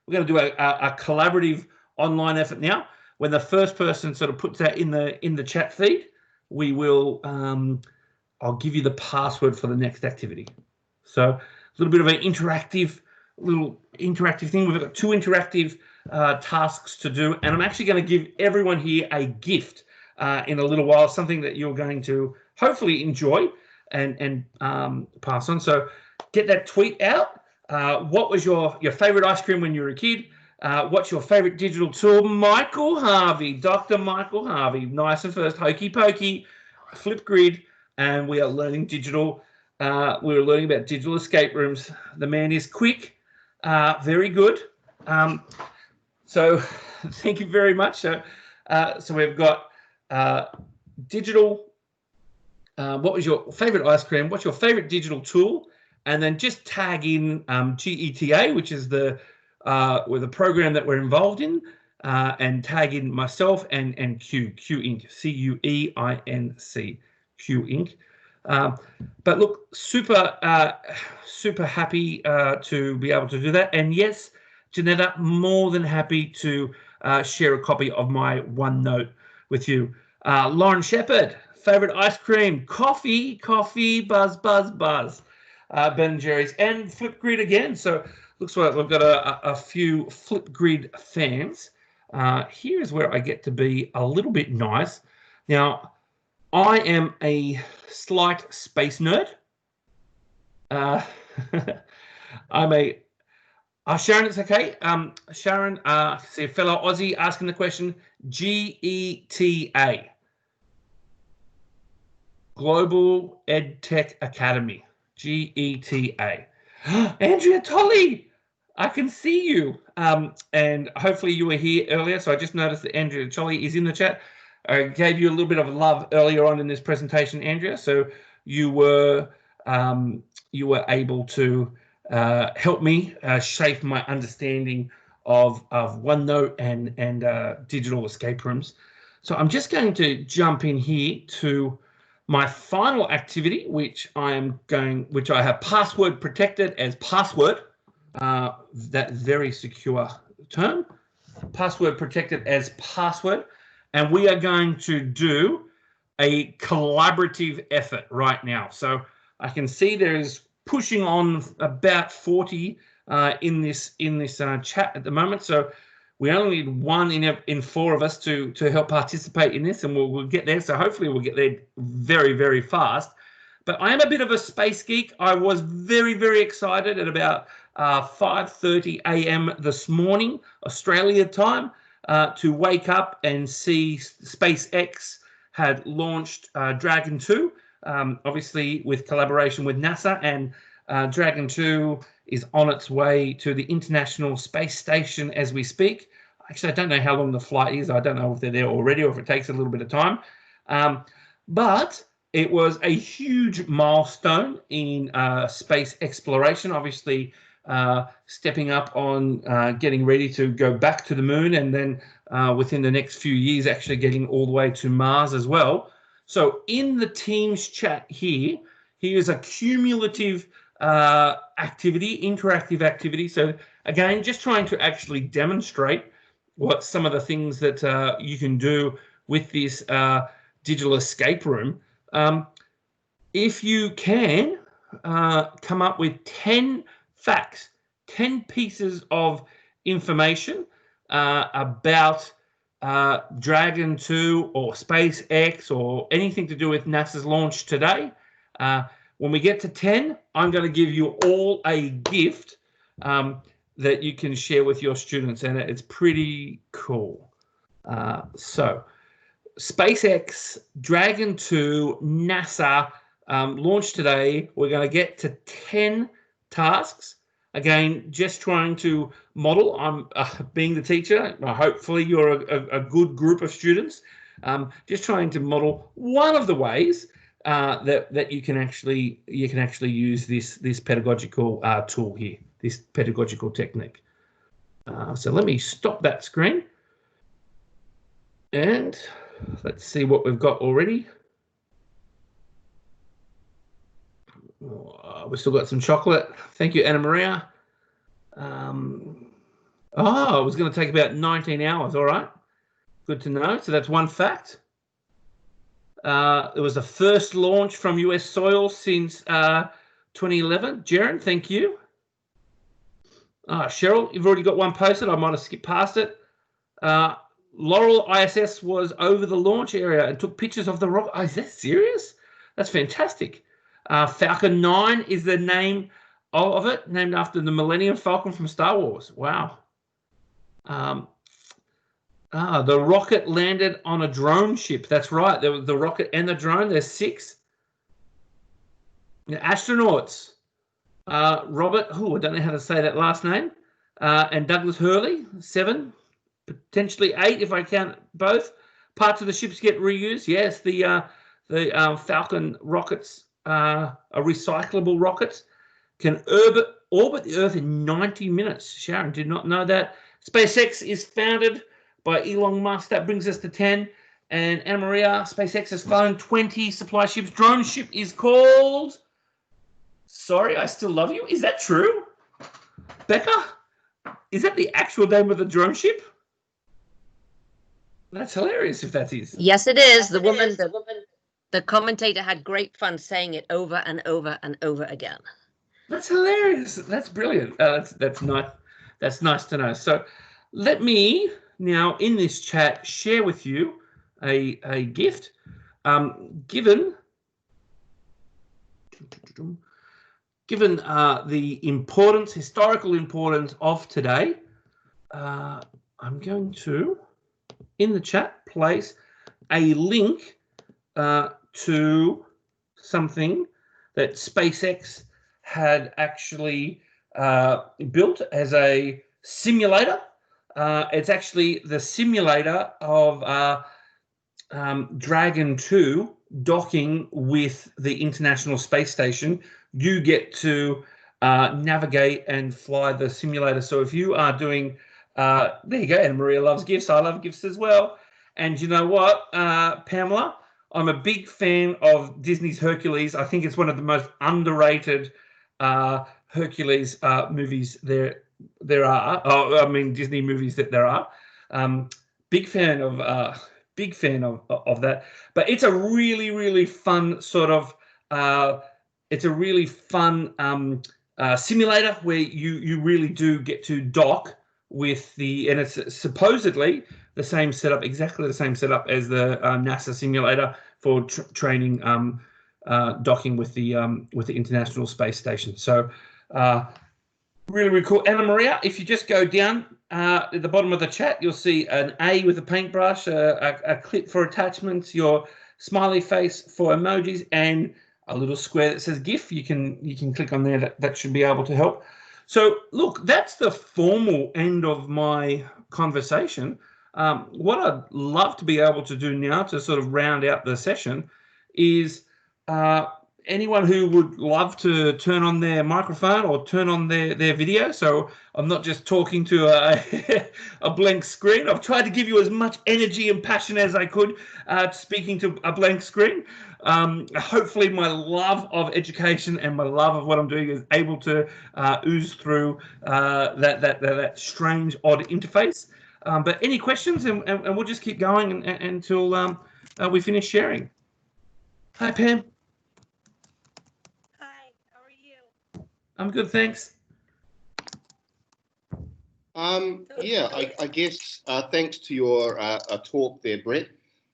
to do a collaborative online effort now. When the first person sort of puts that in the chat feed, we will. I'll give you the password for the next activity. So a little bit of an interactive thing. We've got 2 interactive tasks to do, and I'm actually going to give everyone here a gift in a little while, something that you're going to hopefully enjoy and pass on. So get that tweet out. What was your favorite ice cream when you were a kid? What's your favorite digital tool? Michael Harvey, Dr. Michael Harvey, nice and first, hokey pokey, Flipgrid, and we are learning digital. We're learning about digital escape rooms. The man is quick, very good. So thank you very much. So we've got digital. What was your favorite ice cream? What's your favorite digital tool? And then just tag in GETA, which is with the program that we're involved in, and tag in myself and Q Inc. CUEINC, Q Inc. But look, super happy to be able to do that. And yes, Janetta, more than happy to share a copy of my OneNote with you. Lauren Shepherd, favorite ice cream, coffee, buzz. Ben & Jerry's and Flipgrid again. So looks like we've got a few Flipgrid fans. Here's where I get to be a little bit nice. Now, I am a slight space nerd. Sharon, it's okay. Sharon, see a fellow Aussie asking the question, GETA, Global EdTech Academy, GETA. Andrea Tolley, I can see you. And hopefully you were here earlier. So I just noticed that Andrea Tolley is in the chat. I gave you a little bit of love earlier on in this presentation, Andrea. So you were able to help me shape my understanding of OneNote and digital escape rooms. So I'm just going to jump in here to my final activity, which I have password protected as password. That very secure term, password protected as password. And we are going to do a collaborative effort right now. So I can see there is pushing on about 40 in this chat at the moment. So we only need 1 in 4 of us to help participate in this, and we'll get there. So hopefully we'll get there very, very fast. But I am a bit of a space geek. I was very, very excited at about 5:30 a.m. this morning, Australia time, to wake up and see SpaceX had launched Dragon 2, obviously with collaboration with NASA, and Dragon 2 is on its way to the International Space Station as we speak. Actually, I don't know how long the flight is. I don't know if they're there already or if it takes a little bit of time. But it was a huge milestone in space exploration, obviously stepping up on getting ready to go back to the moon, and then within the next few years actually getting all the way to Mars as well. So in the Teams chat here's a cumulative activity, interactive activity. So again, just trying to actually demonstrate what some of the things that you can do with this digital escape room. If you can come up with 10 facts, 10 pieces of information about Dragon 2 or SpaceX or anything to do with NASA's launch today. When we get to 10, I'm going to give you all a gift that you can share with your students, and it's pretty cool. So SpaceX, Dragon 2, NASA launched today. We're going to get to 10 tasks. Again, just trying to model. I'm being the teacher. Hopefully, you're a good group of students. Just trying to model one of the ways that you can actually use this pedagogical tool here, this pedagogical technique. So let me stop that screen, and let's see what we've got already. We've still got some chocolate. Thank you, Anna Maria. It was going to take about 19 hours. All right. Good to know. So that's one fact. It was the first launch from US soil since 2011. Jaren, thank you. Cheryl, you've already got one posted. I might have skipped past it. Laurel ISS was over the launch area and took pictures of the rocket. Oh, is that serious? That's fantastic. Falcon 9 is the name of it, named after the Millennium Falcon from Star Wars. Wow. The rocket landed on a drone ship. That's right. There was the rocket and the drone. There's 6. The astronauts. Robert, I don't know how to say that last name, and Douglas Hurley, 7, potentially 8 if I count both. Parts of the ships get reused. Yes, the Falcon rockets are recyclable rockets. Can orbit the Earth in 90 minutes. Sharon did not know that. SpaceX is founded by Elon Musk. That brings us to 10. And Anna Maria, SpaceX has flown 20 supply ships. Drone ship is called... Sorry, I Still Love You. Is that true? Becca? Is that the actual name of the drone ship? That's hilarious if that is. Yes, it is. The commentator had great fun saying it over and over and over again. That's hilarious. That's brilliant. That's nice. That's nice to know. So let me now in this chat share with you a gift. Given the historical importance of today, I'm going to, in the chat, place a link to something that SpaceX had actually built as a simulator. It's actually the simulator of Dragon 2 docking with the International Space Station. You get to navigate and fly the simulator. So if you are doing, there you go, and Maria loves gifts. I love gifts as well. And you know what, Pamela? I'm a big fan of Disney's Hercules. I think it's one of the most underrated Hercules movies there are. Disney movies that there are. Big fan of that. But it's a really, really fun sort of. It's a really fun simulator where you really do get to dock with and it's supposedly the same setup, exactly the same setup as the NASA simulator for training docking with the International Space Station. So really, really cool. Anna Maria, if you just go down at the bottom of the chat, you'll see an A with a paintbrush, a clip for attachments, your smiley face for emojis, and a little square that says GIF. You can click on there. That should be able to help. So look, that's the formal end of my conversation. What I'd love to be able to do now to sort of round out the session is anyone who would love to turn on their microphone or turn on their video, so I'm not just talking to a blank screen. I've tried to give you as much energy and passion as I could speaking to a blank screen. Hopefully my love of education and my love of what I'm doing is able to ooze through that strange, odd interface. But any questions, and we'll just keep going until we finish sharing. Hi, Pam. Hi, how are you? I'm good, thanks. Yeah, I guess thanks to your talk there, Brett,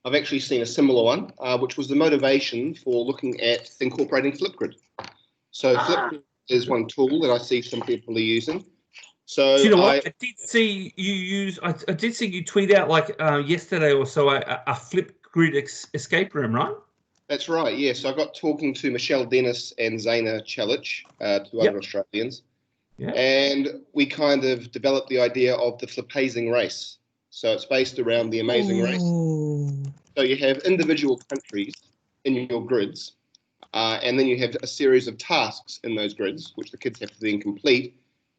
I've actually seen a similar one, which was the motivation for looking at incorporating Flipgrid. So Flipgrid is one tool that I see some people are using. So do you know what? I did see you use. I did see you tweet out like yesterday or so a Flipgrid escape room, right? That's right. Yes, I got talking to Michelle Dennis and Zaina Chalic, two other Australians, and we kind of developed the idea of the Flip-hazing race. So it's based around the Amazing Race. So you have individual countries in your grids, and then you have a series of tasks in those grids, which the kids have to then complete,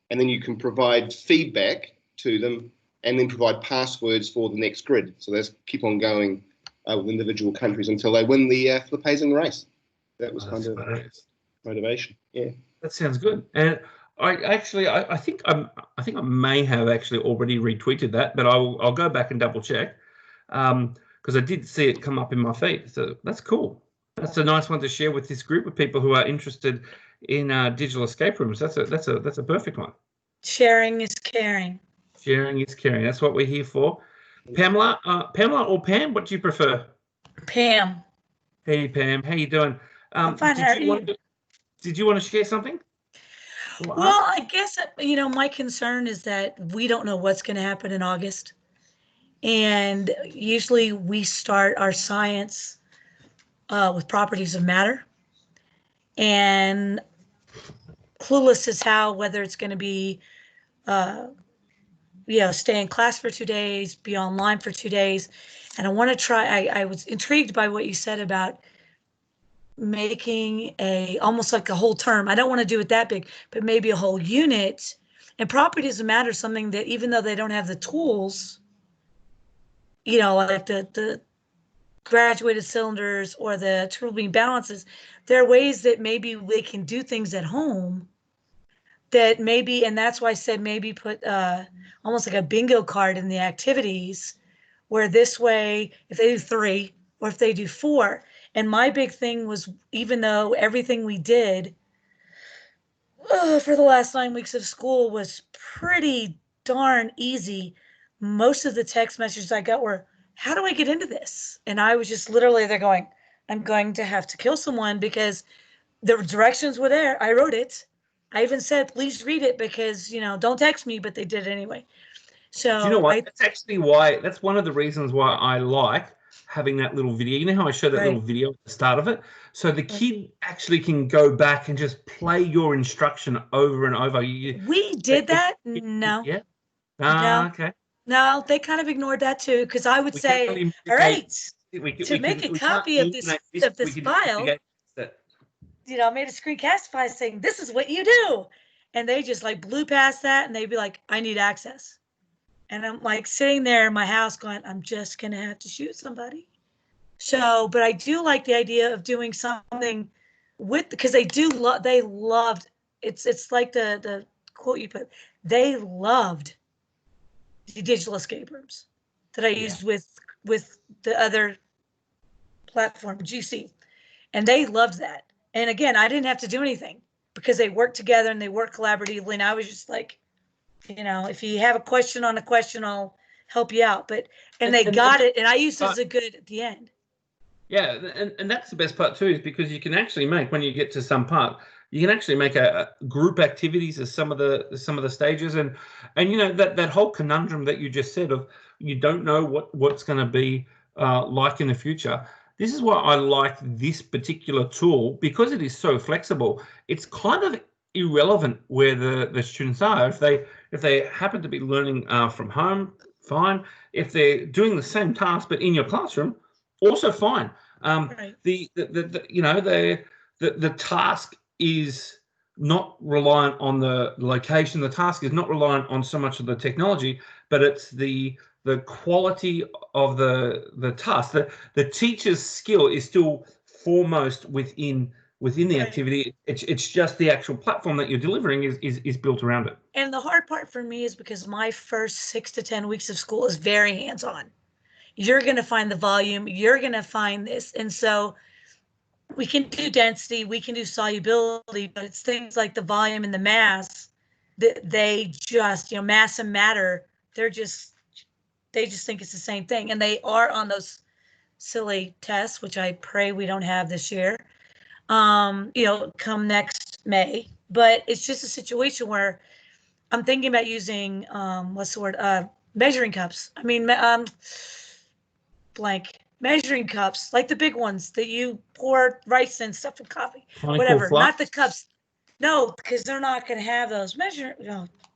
and then you can provide feedback to them, and then provide passwords for the next grid. So let's keep on going with individual countries until they win the Flip-hazing race. That was kind of motivation. Yeah, that sounds good. And I think I may have actually already retweeted that, but I'll go back and double check because I did see it come up in my feed. So that's cool. That's a nice one to share with this group of people who are interested in digital escape rooms. That's a perfect one. Sharing is caring. Sharing is caring. That's what we're here for. Pamela or Pam? What do you prefer? Pam. Hey, Pam. How you doing? I'm fine. How are you? Did you want to share something? Well, I guess, my concern is that we don't know what's going to happen in August. And usually we start our science with properties of matter. And clueless as how, whether it's going to be, stay in class for 2 days, be online for 2 days. And I want to try, I was intrigued by what you said about making almost like a whole term. I don't want to do it that big, but maybe a whole unit. And properties of matter, something that even though they don't have the tools, like the graduated cylinders or the triple beam balances, there are ways that maybe they can do things at home that maybe, and that's why I said maybe put almost like a bingo card in the activities, where this way, if they do 3 or if they do 4. And my big thing was, even though everything we did for the last 9 weeks of school was pretty darn easy, most of the text messages I got were, how do I get into this? And I was just literally, they're going, I'm going to have to kill someone, because the directions were there. I wrote it. I even said, please read it, because, don't text me, but they did it anyway. So do you know what? That's actually why, that's one of the reasons why I like having that little video. You know how I showed that little video at the start of it? So the kid actually can go back and just play your instruction over and over. We did that? No. Yeah. No. Okay. No, they kind of ignored that too, because I would say, all right, to make a copy of this file, I made a screencast file saying, this is what you do. And they just like blew past that, and they'd be like, I need access. And I'm like sitting there in my house going, I'm just going to have to shoot somebody. So, but I do like the idea of doing something with, because they loved, it's like the quote you put, they loved the digital escape rooms that I used with the other platform, GC. And they loved that. And again, I didn't have to do anything because they worked together and they worked collaboratively. And I was just like, if you have a question on a question, I'll help you out. And they got it. And I used it as a good at the end. Yeah. And that's the best part too, is because you can actually make, when you get to some part, you can actually make a group activities as some of the stages. And that whole conundrum that you just said of, you don't know what's going to be like in the future. This is why I like this particular tool, because it is so flexible. It's kind of irrelevant where the students are. If they happen to be learning from home, fine. If they're doing the same task but in your classroom, also fine. Right. The task is not reliant on the location. The task is not reliant on so much of the technology, but it's the quality of the task. The teacher's skill is still foremost within the activity. It's just the actual platform that you're delivering is built around it. And the hard part for me is because my first 6 to 10 weeks of school is very hands-on. You're going to find the volume, you're going to find this. And so we can do density, we can do solubility, but it's things like the volume and the mass that they just, mass and matter, they just think it's the same thing. And they are on those silly tests, which I pray we don't have this year, come next May. But it's just a situation where I'm thinking about using, measuring cups. I mean, measuring cups, like the big ones that you pour rice and stuff and coffee, whatever. Not the cups. No, because they're not going to have those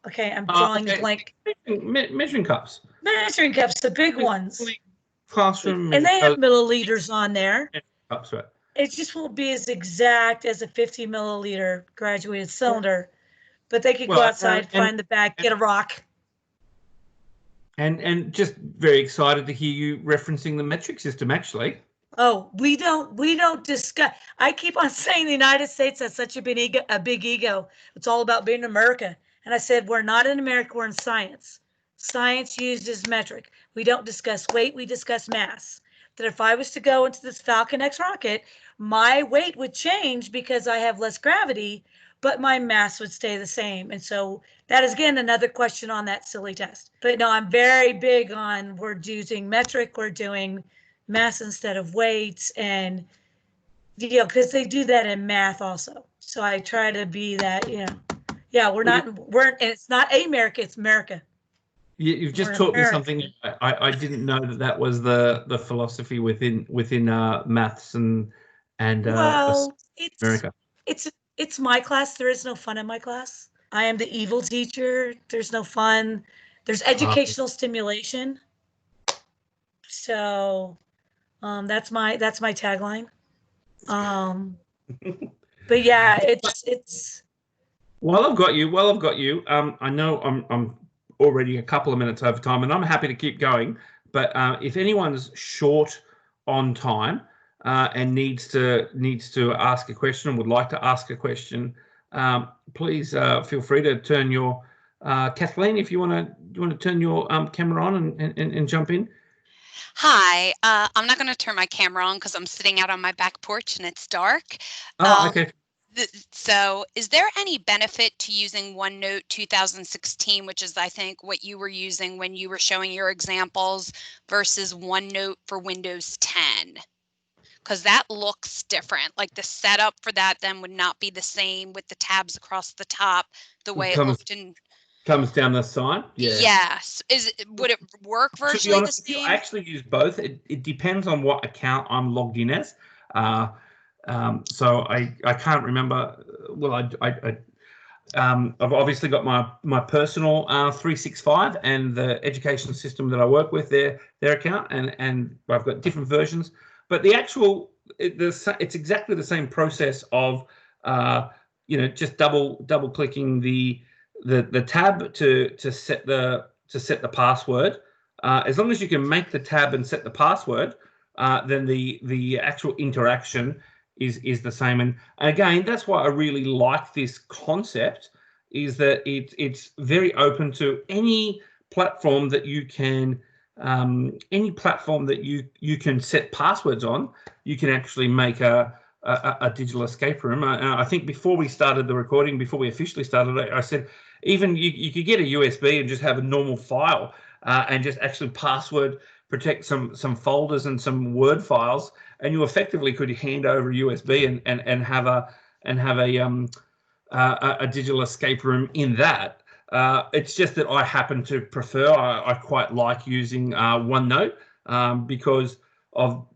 okay, I'm drawing a blank. Measuring cups. Measuring cups, the big ones. Classroom. And they have milliliters on there. Cups, right. It just won't be as exact as a 50 milliliter graduated cylinder, but they could go outside, find the bag, get a rock. And just very excited to hear you referencing the metric system, actually. Oh, we don't discuss. I keep on saying the United States has such a big ego. It's all about being America. And I said, we're not in America, we're in science. Science uses metric. We don't discuss weight, we discuss mass. That if I was to go into this Falcon X rocket, my weight would change because I have less gravity, but my mass would stay the same. And so that is, again, another question on that silly test. But no, I'm very big on we're using metric, we're doing mass instead of weights, and because they do that in math also. So I try to be that, and it's not America, it's America. You've just taught me something. I didn't know that was the philosophy within maths and America. It's my class. There is no fun in my class. I am the evil teacher. There's no fun. There's educational stimulation. So that's my tagline. But yeah, it's. While I've got you. I know I'm already a couple of minutes over time, and I'm happy to keep going. But if anyone's short on time and needs to ask a question and would like to ask a question, please feel free to turn your Kathleen, if you want to turn your camera on and jump in. Hi, I'm not going to turn my camera on because I'm sitting out on my back porch and it's dark. Okay. So is there any benefit to using OneNote 2016, which is, I think, what you were using when you were showing your examples, versus OneNote for Windows 10? Because that looks different. Like the setup for that then would not be the same with the tabs across the top, the way it looked in... Comes down the side? Yeah. Yes. Would it work virtually the same? I actually use both. It depends on what account I'm logged in as. So I can't remember. Well, I've obviously got my personal 365 and the education system that I work with, their account, and I've got different versions. But the actual it's exactly the same process of just double clicking the tab to set the password. As long as you can make the tab and set the password, then the actual interaction is the same. And again, that's why I really like this concept, is that it's very open to any platform that you can set passwords on. You can actually make a digital escape room. I think before we started the recording, before we officially started it, I said even you could get a USB and just have a normal file and just actually password protect some folders and some Word files, and you effectively could hand over a USB and have a digital escape room in that. It's just that I happen to prefer. I quite like using OneNote because of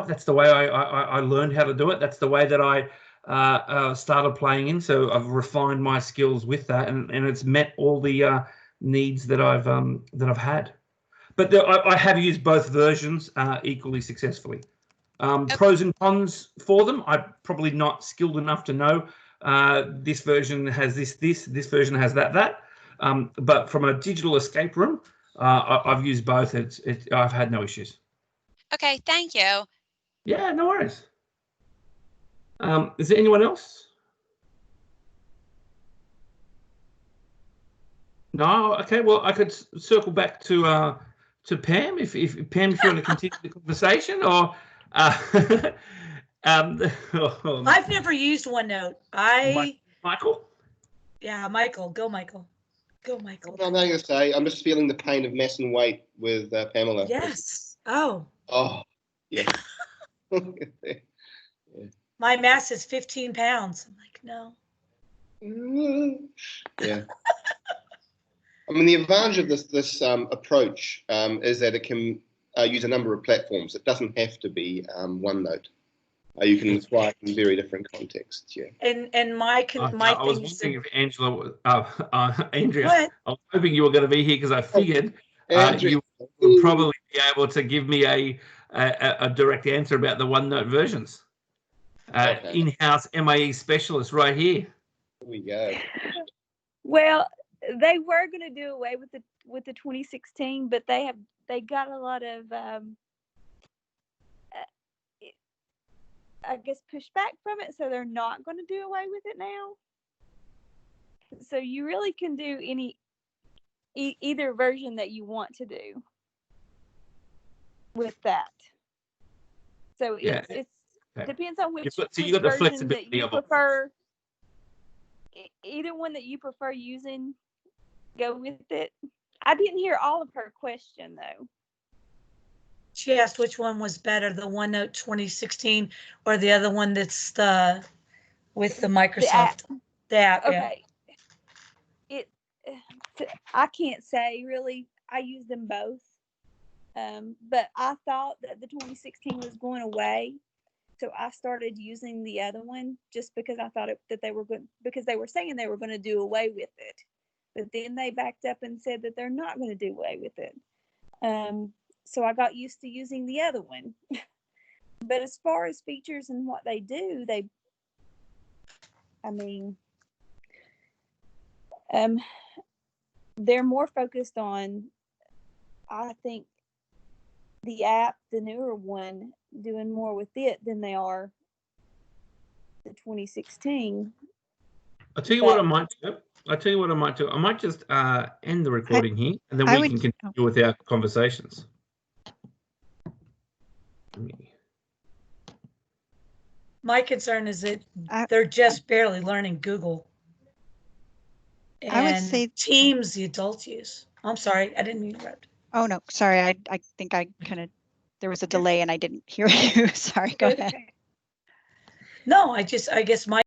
that's the way I learned how to do it. That's the way that I started playing in. So I've refined my skills with that, and it's met all the needs that I've had. But I have used both versions equally successfully. Pros and cons for them. I'm probably not skilled enough to know this version has this version has that. But from a digital escape room, I've used both. I've had no issues. Okay, thank you. Yeah, no worries. Is there anyone else? No. Okay. Well, I could circle back to Pam if Pam, if you want to continue the conversation, or I've never used OneNote. Michael. Yeah, Michael. Go, Michael. Go, Michael. I'm not going to say. I'm just feeling the pain of mass and weight with Pamela. Yes. Oh. Oh, yeah. My mass is 15 pounds. I'm like, no. Yeah. I mean, the advantage of this approach is that it can use a number of platforms. It doesn't have to be OneNote. You can apply it in very different contexts. Yeah. And my I was wondering if Angela, Andrea. What? I was hoping you were going to be here because I figured you would probably be able to give me a direct answer about the OneNote versions. Okay. In-house MIE specialist right here. Here we go. Well, they were going to do away with the 2016, but they got a lot of I guess pushback from it, so they're not going to do away with it now. So you really can do either version that you want to do with that. So yeah. It depends on which so you got the version flexibility that you of prefer. Either one that you prefer using, go with it. I didn't hear all of her question though. She asked which one was better, the OneNote 2016 or the other one that's with the Microsoft. The app. Okay. Yeah. I can't say really. I use them both. But I thought that the 2016 was going away. So I started using the other one just because I thought that they were good, because they were saying they were going to do away with it. But then they backed up and said that they're not going to do away with it. So I got used to using the other one. But as far as features and what they do, they're more focused on, I think, the app, the newer one, doing more with it than they are the 2016. I'll tell you what I might do. I might just end the recording here, and then we can continue with our conversations. My concern is that they're just barely learning Google. And I would say Teams, the adults use. I'm sorry, I didn't mean to interrupt. Oh no, sorry. I think I there was a delay and I didn't hear you. Sorry, go ahead. No, I guess my